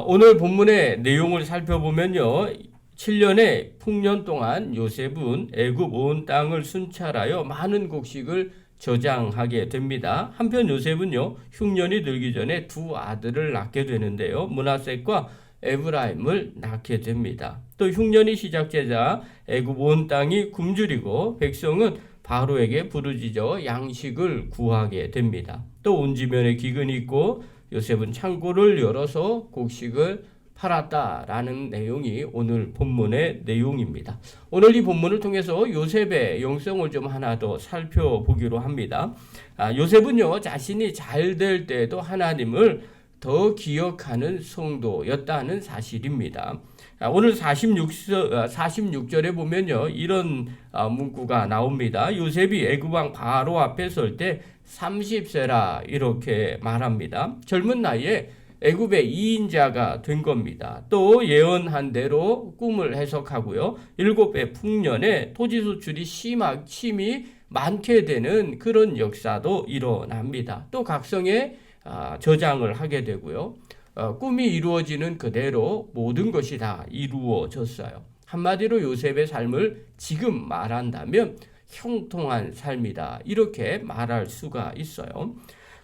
오늘 본문의 내용을 살펴보면요. 7년의 풍년 동안 요셉은 애굽 온 땅을 순찰하여 많은 곡식을 저장하게 됩니다. 한편 요셉은요, 흉년이 들기 전에 두 아들을 낳게 되는데요. 므낫셋과 에브라임을 낳게 됩니다. 또 흉년이 시작되자 애굽 온 땅이 굶주리고 백성은 바로에게 부르짖어 양식을 구하게 됩니다. 또 온 지면에 기근이 있고 요셉은 창고를 열어서 곡식을 팔았다라는 내용이 오늘 본문의 내용입니다. 오늘 이 본문을 통해서 요셉의 영성을 좀 하나 더 살펴보기로 합니다. 요셉은요, 자신이 잘 될 때에도 하나님을 더 기억하는 성도였다는 사실입니다. 오늘 46절에 보면요, 이런 문구가 나옵니다. 요셉이 애굽왕 바로 앞에 설 때 30세라 이렇게 말합니다. 젊은 나이에 애굽의 2인자가 된 겁니다. 또 예언한 대로 꿈을 해석하고요. 7배 풍년에 토지 수출이 심히 많게 되는 그런 역사도 일어납니다. 또 각성의 저장을 하게 되고요. 꿈이 이루어지는 그대로 모든 것이 다 이루어졌어요. 한마디로 요셉의 삶을 지금 말한다면 형통한 삶이다, 이렇게 말할 수가 있어요.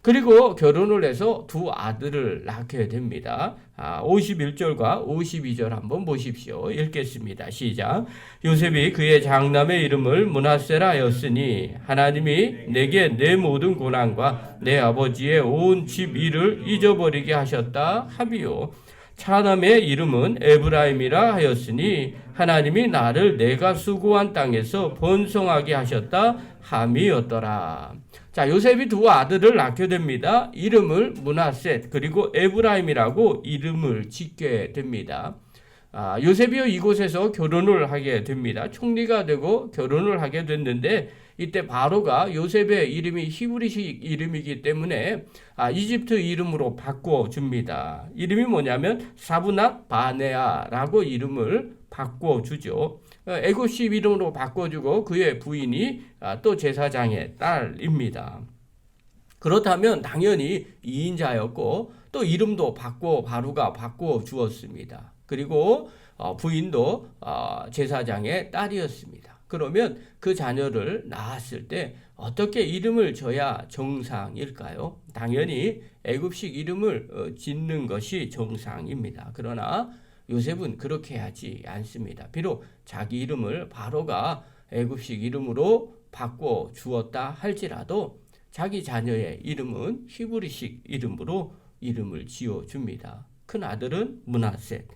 그리고 결혼을 해서 두 아들을 낳게 됩니다. 51절과 52절 한번 보십시오. 읽겠습니다. 시작. 요셉이 그의 장남의 이름을 므낫세라 하였으니 하나님이 내게 내 모든 고난과 내 아버지의 온 집 일을 잊어버리게 하셨다 하비요. 차남의 이름은 에브라임이라 하였으니 하나님이 나를 내가 수고한 땅에서 번성하게 하셨다 함이었더라. 자, 요셉이 두 아들을 낳게 됩니다. 이름을 므낫셋 그리고 에브라임이라고 이름을 짓게 됩니다. 요셉이요, 이곳에서 결혼을 하게 됩니다. 총리가 되고 결혼을 하게 됐는데 이때 바로가 요셉의 이름이 히브리식 이름이기 때문에 이집트 이름으로 바꿔줍니다. 이름이 뭐냐면 사브낫 바네아라고 이름을 바꿔주죠. 애굽식 이름으로 바꿔주고 그의 부인이 또 제사장의 딸입니다. 그렇다면 당연히 2인자였고 또 이름도 바로가 바꿔주었습니다. 그리고 부인도 제사장의 딸이었습니다. 그러면 그 자녀를 낳았을 때 어떻게 이름을 줘야 정상일까요? 당연히 애굽식 이름을 짓는 것이 정상입니다. 그러나 요셉은 그렇게 하지 않습니다. 비록 자기 이름을 바로가 애굽식 이름으로 바꿔 주었다 할지라도 자기 자녀의 이름은 히브리식 이름으로 이름을 지어 줍니다. 큰 아들은 므낫셋.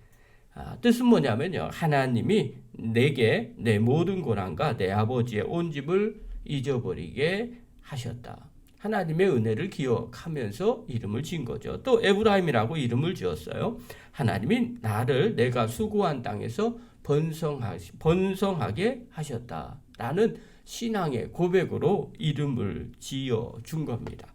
뜻은 뭐냐면요, 하나님이 내게 내 모든 고난과 내 아버지의 온 집을 잊어버리게 하셨다. 하나님의 은혜를 기억하면서 이름을 지은 거죠. 또 에브라임이라고 이름을 지었어요. 하나님이 나를 내가 수고한 땅에서 번성하게 하셨다라는 신앙의 고백으로 이름을 지어 준 겁니다.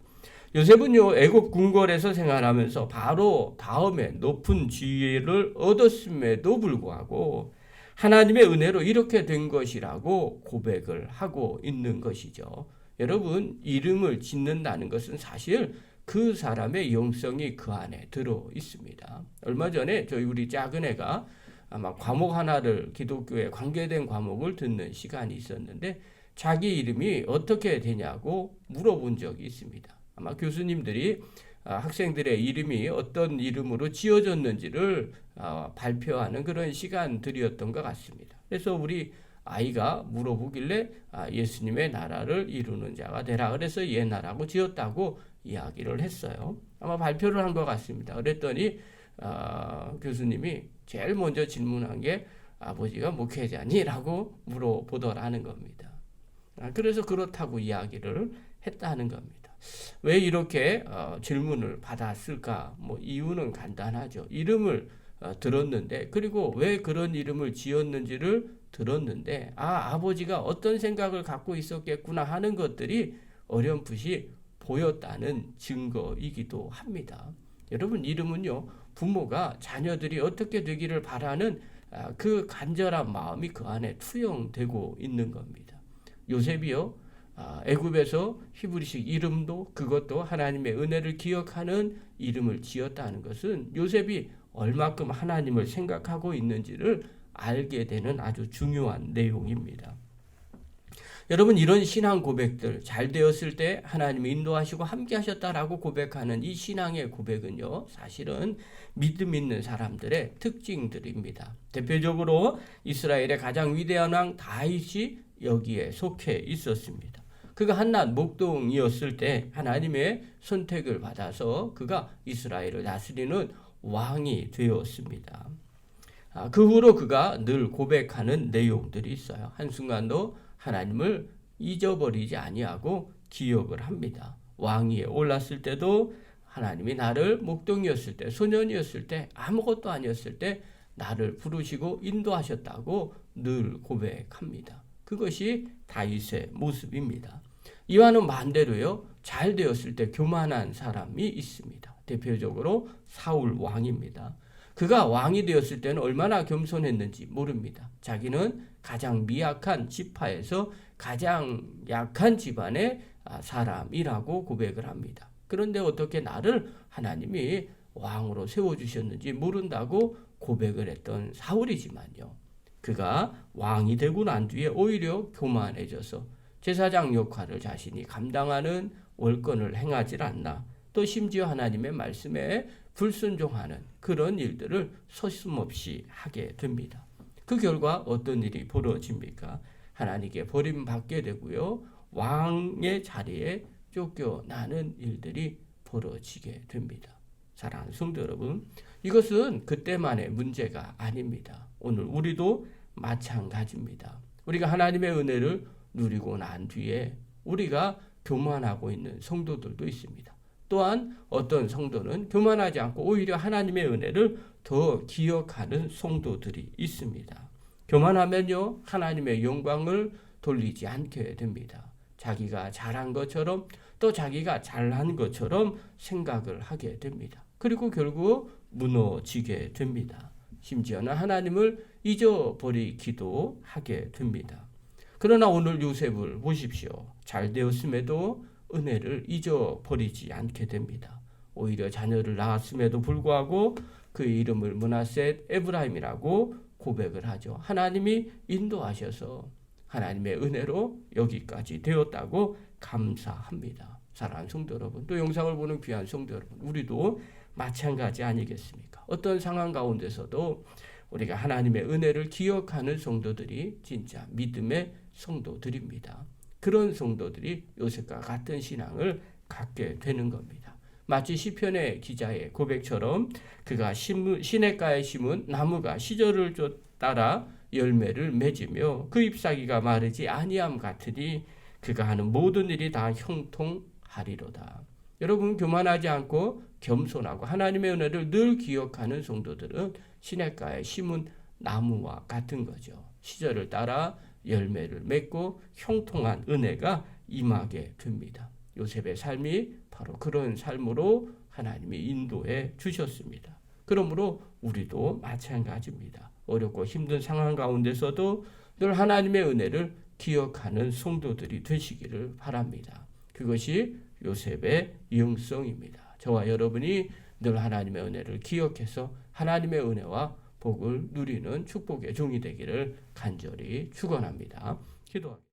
요셉은요, 애굽 궁궐에서 생활하면서 바로 다음에 높은 지위를 얻었음에도 불구하고 하나님의 은혜로 이렇게 된 것이라고 고백을 하고 있는 것이죠. 여러분, 이름을 짓는다는 것은 사실 그 사람의 영성이 그 안에 들어 있습니다. 얼마 전에 우리 작은 애가 아마 과목 하나를, 기독교에 관계된 과목을 듣는 시간이 있었는데 자기 이름이 어떻게 되냐고 물어본 적이 있습니다. 아마 교수님들이 학생들의 이름이 어떤 이름으로 지어졌는지를 발표하는 그런 시간들이었던 것 같습니다. 그래서 우리 아이가 물어보길래 예수님의 나라를 이루는 자가 되라, 그래서 예나라고 지었다고 이야기를 했어요. 아마 발표를 한 것 같습니다. 그랬더니 교수님이 제일 먼저 질문한 게 아버지가 목회자니? 라고 물어보더라는 겁니다. 그래서 그렇다고 이야기를 했다는 겁니다. 왜 이렇게 질문을 받았을까? 이유는 간단하죠. 이름을 들었는데, 그리고 왜 그런 이름을 지었는지를 들었는데 아버지가 어떤 생각을 갖고 있었겠구나 하는 것들이 어렴풋이 보였다는 증거이기도 합니다. 여러분, 이름은요, 부모가 자녀들이 어떻게 되기를 바라는 그 간절한 마음이 그 안에 투영되고 있는 겁니다. 요셉이요, 애굽에서 히브리식 이름도 그것도 하나님의 은혜를 기억하는 이름을 지었다는 것은 요셉이 얼마큼 하나님을 생각하고 있는지를 알게 되는 아주 중요한 내용입니다. 여러분, 이런 신앙 고백들, 잘 되었을 때 하나님이 인도하시고 함께 하셨다라고 고백하는 이 신앙의 고백은요, 사실은 믿음 있는 사람들의 특징들입니다. 대표적으로 이스라엘의 가장 위대한 왕 다윗이 여기에 속해 있었습니다. 그가 한낱 목동이었을 때 하나님의 선택을 받아서 그가 이스라엘을 다스리는 왕이 되었습니다. 그 후로 그가 늘 고백하는 내용들이 있어요. 한순간도 하나님을 잊어버리지 아니하고 기억을 합니다. 왕위에 올랐을 때도 하나님이 나를 목동이었을 때, 소년이었을 때, 아무것도 아니었을 때 나를 부르시고 인도하셨다고 늘 고백합니다. 그것이 다윗의 모습입니다. 이와는 반대로요, 잘 되었을 때 교만한 사람이 있습니다. 대표적으로 사울 왕입니다. 그가 왕이 되었을 때는 얼마나 겸손했는지 모릅니다. 자기는 가장 미약한 지파에서 가장 약한 집안의 사람이라고 고백을 합니다. 그런데 어떻게 나를 하나님이 왕으로 세워주셨는지 모른다고 고백을 했던 사울이지만요. 그가 왕이 되고 난 뒤에 오히려 교만해져서 제사장 역할을 자신이 감당하는 월권을 행하지 않나, 또 심지어 하나님의 말씀에 불순종하는 그런 일들을 서슴없이 하게 됩니다. 그 결과 어떤 일이 벌어집니까? 하나님께 버림받게 되고요. 왕의 자리에 쫓겨나는 일들이 벌어지게 됩니다. 사랑하는 성도 여러분, 이것은 그때만의 문제가 아닙니다. 오늘 우리도 마찬가지입니다. 우리가 하나님의 은혜를 누리고 난 뒤에 우리가 교만하고 있는 성도들도 있습니다. 또한 어떤 성도는 교만하지 않고 오히려 하나님의 은혜를 더 기억하는 성도들이 있습니다. 교만하면요, 하나님의 영광을 돌리지 않게 됩니다. 자기가 잘한 것처럼 또 자기가 잘난 것처럼 생각을 하게 됩니다. 그리고 결국 무너지게 됩니다. 심지어는 하나님을 잊어버리기도 하게 됩니다. 그러나 오늘 요셉을 보십시오. 잘 되었음에도 은혜를 잊어버리지 않게 됩니다. 오히려 자녀를 낳았음에도 불구하고 그의 이름을 므낫셋 에브라임이라고 고백을 하죠. 하나님이 인도하셔서 하나님의 은혜로 여기까지 되었다고 감사합니다. 사랑하는 성도 여러분, 또 영상을 보는 귀한 성도 여러분, 우리도 마찬가지 아니겠습니까? 어떤 상황 가운데서도 우리가 하나님의 은혜를 기억하는 성도들이 진짜 믿음의 성도들입니다. 그런 성도들이 요셉과 같은 신앙을 갖게 되는 겁니다. 마치 시편의 기자의 고백처럼 그가 시냇가에 심은 나무가 시절을 따라 열매를 맺으며 그 잎사귀가 마르지 아니함 같으니 그가 하는 모든 일이 다 형통하리로다. 여러분, 교만하지 않고 겸손하고 하나님의 은혜를 늘 기억하는 성도들은 시냇가에 심은 나무와 같은 거죠. 시절을 따라 열매를 맺고 형통한 은혜가 임하게 됩니다. 요셉의 삶이 바로 그런 삶으로 하나님이 인도해 주셨습니다. 그러므로 우리도 마찬가지입니다. 어렵고 힘든 상황 가운데서도 늘 하나님의 은혜를 기억하는 성도들이 되시기를 바랍니다. 그것이 요셉의 영성입니다. 저와 여러분이 늘 하나님의 은혜를 기억해서 하나님의 은혜와 복을 누리는 축복의 종이 되기를 간절히 축원합니다. 기도합니다.